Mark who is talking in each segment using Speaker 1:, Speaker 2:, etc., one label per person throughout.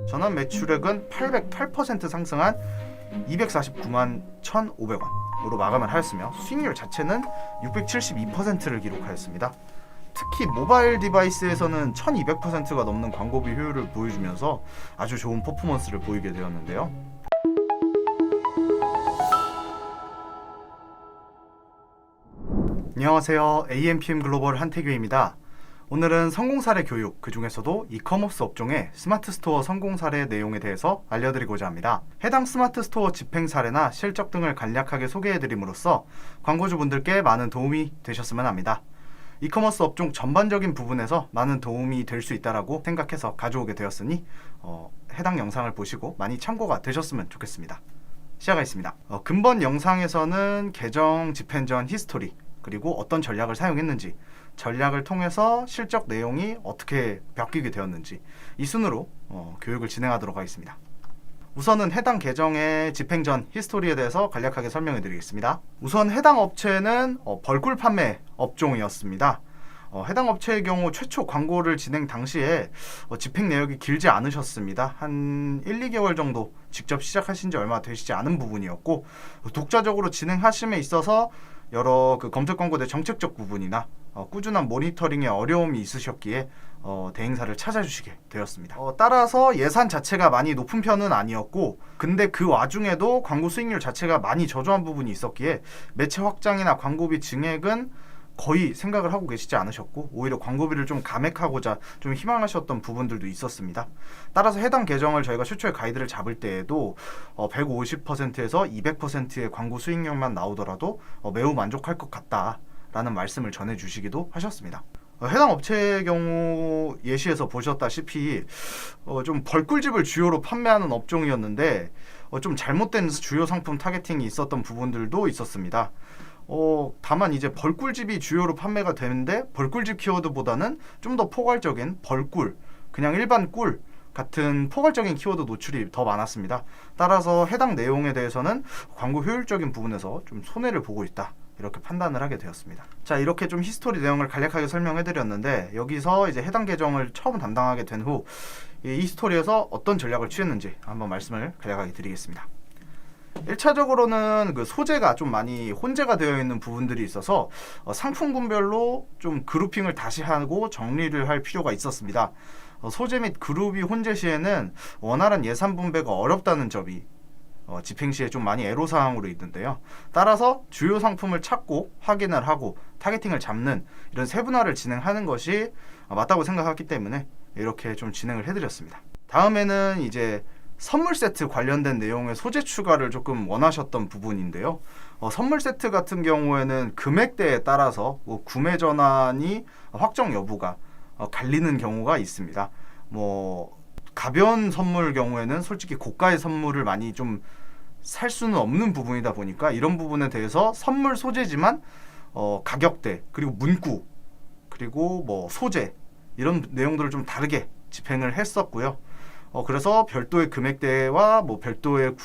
Speaker 1: 전환 매출액은 808% 상승한 249만 1,500원으로 마감을 하였으며 수익률 자체는 672%를 기록하였습니다. 특히 모바일 디바이스에서는 1200%가 넘는 광고비 효율을 보여주면서 아주 좋은 퍼포먼스를 보이게 되었는데요. 안녕하세요. AMPM 글로벌 한태규입니다. 오늘은 성공 사례 교육, 그 중에서도 이커머스 업종의 스마트 스토어 성공 사례 내용에 대해서 알려드리고자 합니다. 해당 스마트 스토어 집행 사례나 실적 등을 간략하게 소개해드림으로써 광고주분들께 많은 도움이 되셨으면 합니다. 이커머스 업종 전반적인 부분에서 많은 도움이 될 수 있다라고 생각해서 가져오게 되었으니 해당 영상을 보시고 많이 참고가 되셨으면 좋겠습니다. 시작하겠습니다. 근본 영상에서는 계정 집행 전 히스토리, 그리고 어떤 전략을 사용했는지, 전략을 통해서 실적 내용이 어떻게 바뀌게 되었는지 이 순으로 교육을 진행하도록 하겠습니다. 우선은 해당 계정의 집행 전 히스토리에 대해서 간략하게 설명해 드리겠습니다. 우선 해당 업체는 벌꿀 판매 업종이었습니다. 해당 업체의 경우 최초 광고를 진행 당시에 집행 내역이 길지 않으셨습니다. 한 1, 2개월 정도 직접 시작하신 지 얼마 되시지 않은 부분이었고, 독자적으로 진행하심에 있어서 여러 검색 광고 내 정책적 부분이나 꾸준한 모니터링에 어려움이 있으셨기에 대행사를 찾아주시게 되었습니다. 따라서 예산 자체가 많이 높은 편은 아니었고, 근데 그 와중에도 광고 수익률 자체가 많이 저조한 부분이 있었기에 매체 확장이나 광고비 증액은 거의 생각을 하고 계시지 않으셨고, 오히려 광고비를 좀 감액하고자 좀 희망하셨던 부분들도 있었습니다. 따라서 해당 계정을 저희가 최초의 가이드를 잡을 때에도 150%에서 200%의 광고 수익률만 나오더라도 매우 만족할 것 같다라는 말씀을 전해주시기도 하셨습니다. 해당 업체의 경우 예시에서 보셨다시피 좀 벌꿀집을 주요로 판매하는 업종이었는데 좀 잘못된 주요 상품 타겟팅이 있었던 부분들도 있었습니다. 다만 이제 벌꿀집이 주요로 판매가 되는데 벌꿀집 키워드보다는 좀 더 포괄적인 벌꿀, 그냥 일반 꿀 같은 포괄적인 키워드 노출이 더 많았습니다. 따라서 해당 내용에 대해서는 광고 효율적인 부분에서 좀 손해를 보고 있다, 이렇게 판단을 하게 되었습니다. 자, 이렇게 좀 히스토리 내용을 간략하게 설명해 드렸는데, 여기서 이제 해당 계정을 처음 담당하게 된 후 이 히스토리에서 어떤 전략을 취했는지 한번 말씀을 간략하게 드리겠습니다. 1차적으로는 그 소재가 좀 많이 혼재가 되어 있는 부분들이 있어서 상품군별로 좀 그룹핑을 다시 하고 정리를 할 필요가 있었습니다. 소재 및 그룹이 혼재 시에는 원활한 예산 분배가 어렵다는 점이 집행 시에 좀 많이 애로사항으로 있는데요. 따라서 주요 상품을 찾고 확인을 하고 타겟팅을 잡는 이런 세분화를 진행하는 것이 맞다고 생각했기 때문에 이렇게 좀 진행을 해드렸습니다. 다음에는 이제 선물 세트 관련된 내용의 소재 추가를 조금 원하셨던 부분인데요. 선물 세트 같은 경우에는 금액대에 따라서 구매 전환이 확정 여부가 갈리는 경우가 있습니다. 가벼운 선물 경우에는 솔직히 고가의 선물을 많이 좀 살 수는 없는 부분이다 보니까 이런 부분에 대해서 선물 소재지만 가격대, 그리고 문구, 그리고 소재, 이런 내용들을 좀 다르게 집행을 했었고요. 그래서 별도의 금액대와 별도의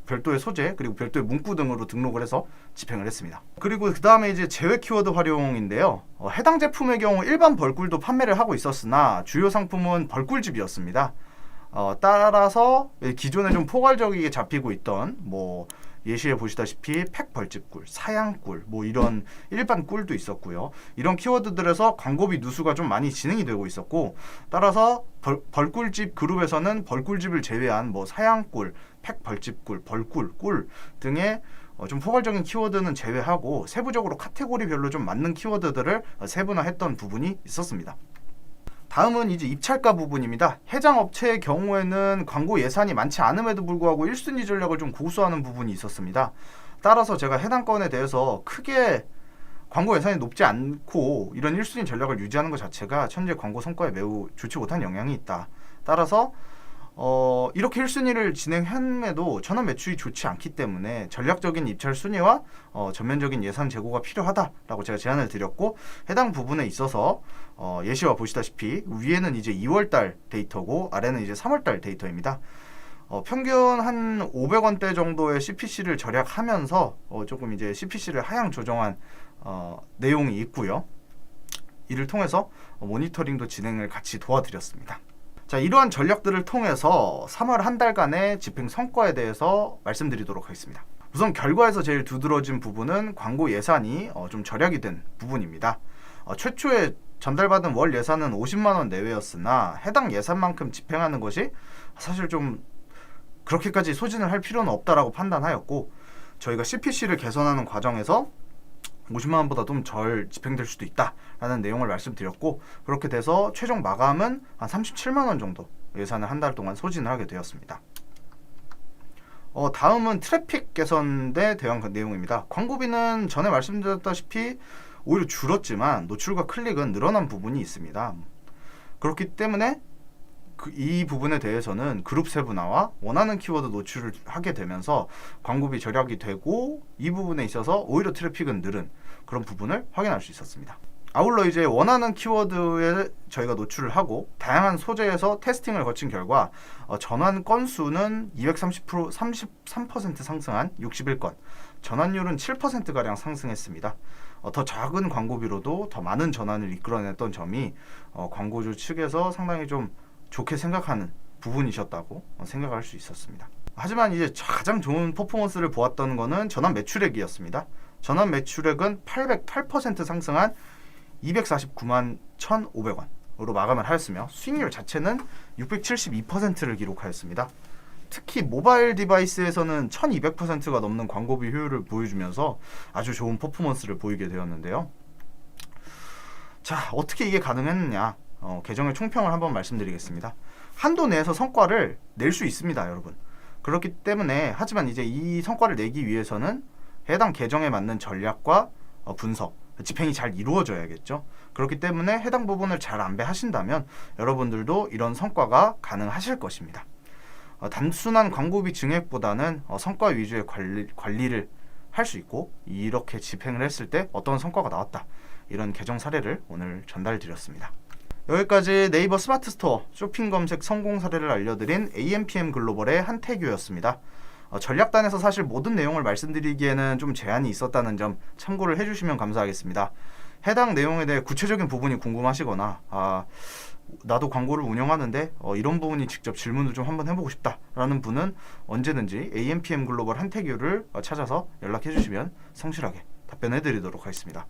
Speaker 1: 별도의 소재, 그리고 별도의 문구 등으로 등록을 해서 집행을 했습니다. 그리고 그 다음에 이제 제외 키워드 활용인데요. 해당 제품의 경우 일반 벌꿀도 판매를 하고 있었으나 주요 상품은 벌꿀집이었습니다. 따라서 기존에 좀 포괄적이게 잡히고 있던 예시에 보시다시피 팩벌집꿀, 사양꿀, 이런 일반 꿀도 있었고요. 이런 키워드들에서 광고비 누수가 좀 많이 진행이 되고 있었고, 따라서 벌꿀집 그룹에서는 벌꿀집을 제외한 사양꿀, 팩벌집꿀, 벌꿀, 꿀 등의 좀 포괄적인 키워드는 제외하고 세부적으로 카테고리별로 좀 맞는 키워드들을 세분화했던 부분이 있었습니다. 다음은 이제 입찰가 부분입니다. 해당 업체의 경우에는 광고 예산이 많지 않음에도 불구하고 1순위 전략을 좀 고수하는 부분이 있었습니다. 따라서 제가 해당 건에 대해서 크게 광고 예산이 높지 않고 이런 1순위 전략을 유지하는 것 자체가 현재 광고 성과에 매우 좋지 못한 영향이 있다. 따라서 이렇게 1순위를 진행함에도 전환 매출이 좋지 않기 때문에 전략적인 입찰 순위와 전면적인 예산 제고가 필요하다라고 제가 제안을 드렸고, 해당 부분에 있어서 예시와 보시다시피 위에는 이제 2월달 데이터고 아래는 이제 3월달 데이터입니다. 평균 한 500원대 정도의 CPC를 절약하면서 조금 이제 CPC를 하향 조정한 내용이 있고요. 이를 통해서 모니터링도 진행을 같이 도와드렸습니다. 자, 이러한 전략들을 통해서 3월 한 달간의 집행 성과에 대해서 말씀드리도록 하겠습니다. 우선 결과에서 제일 두드러진 부분은 광고 예산이 좀 절약이 된 부분입니다. 최초에 전달받은 월 예산은 50만 원 내외였으나 해당 예산만큼 집행하는 것이 사실 좀 그렇게까지 소진을 할 필요는 없다라고 판단하였고, 저희가 CPC를 개선하는 과정에서 50만 원보다 좀 덜 집행될 수도 있다라는 내용을 말씀드렸고, 그렇게 돼서 최종 마감은 한 37만 원 정도 예산을 한 달 동안 소진을 하게 되었습니다. 다음은 트래픽 개선에 대한 내용입니다. 광고비는 전에 말씀드렸다시피 오히려 줄었지만 노출과 클릭은 늘어난 부분이 있습니다. 그렇기 때문에 이 부분에 대해서는 그룹 세분화와 원하는 키워드 노출을 하게 되면서 광고비 절약이 되고, 이 부분에 있어서 오히려 트래픽은 늘은 그런 부분을 확인할 수 있었습니다. 아울러 이제 원하는 키워드에 저희가 노출을 하고 다양한 소재에서 테스팅을 거친 결과 전환 건수는 33% 상승한 61건, 전환율은 7%가량 상승했습니다. 더 작은 광고비로도 더 많은 전환을 이끌어냈던 점이 광고주 측에서 상당히 좀 좋게 생각하는 부분이셨다고 생각할 수 있었습니다. 하지만 이제 가장 좋은 퍼포먼스를 보았던 거는 전환 매출액이었습니다. 전환 매출액은 808% 상승한 249만 1,500원으로 마감을 하였으며 수익률 자체는 672%를 기록하였습니다. 특히 모바일 디바이스에서는 1200%가 넘는 광고비 효율을 보여주면서 아주 좋은 퍼포먼스를 보이게 되었는데요. 자, 어떻게 이게 가능했느냐, 계정의 총평을 한번 말씀드리겠습니다. 한도 내에서 성과를 낼 수 있습니다, 여러분. 그렇기 때문에, 하지만 이제 이 성과를 내기 위해서는 해당 계정에 맞는 전략과 분석, 집행이 잘 이루어져야겠죠. 그렇기 때문에 해당 부분을 잘 안배하신다면 여러분들도 이런 성과가 가능하실 것입니다. 단순한 광고비 증액보다는 성과 위주의 관리를 할 수 있고, 이렇게 집행을 했을 때 어떤 성과가 나왔다, 이런 계정 사례를 오늘 전달드렸습니다. 여기까지 네이버 스마트 스토어 쇼핑 검색 성공 사례를 알려드린 AMPM 글로벌의 한태규였습니다. 전략단에서 사실 모든 내용을 말씀드리기에는 좀 제한이 있었다는 점 참고를 해주시면 감사하겠습니다. 해당 내용에 대해 구체적인 부분이 궁금하시거나 나도 광고를 운영하는데 이런 부분이 직접 질문을 좀 한번 해보고 싶다라는 분은 언제든지 AMPM 글로벌 한태규를 찾아서 연락해 주시면 성실하게 답변해 드리도록 하겠습니다.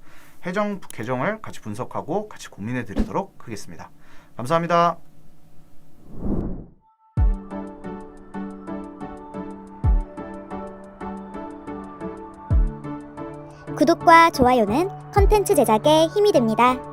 Speaker 1: 해당 계정을 같이 분석하고 같이 고민해 드리도록 하겠습니다. 감사합니다.
Speaker 2: 구독과 좋아요는 컨텐츠 제작에 힘이 됩니다.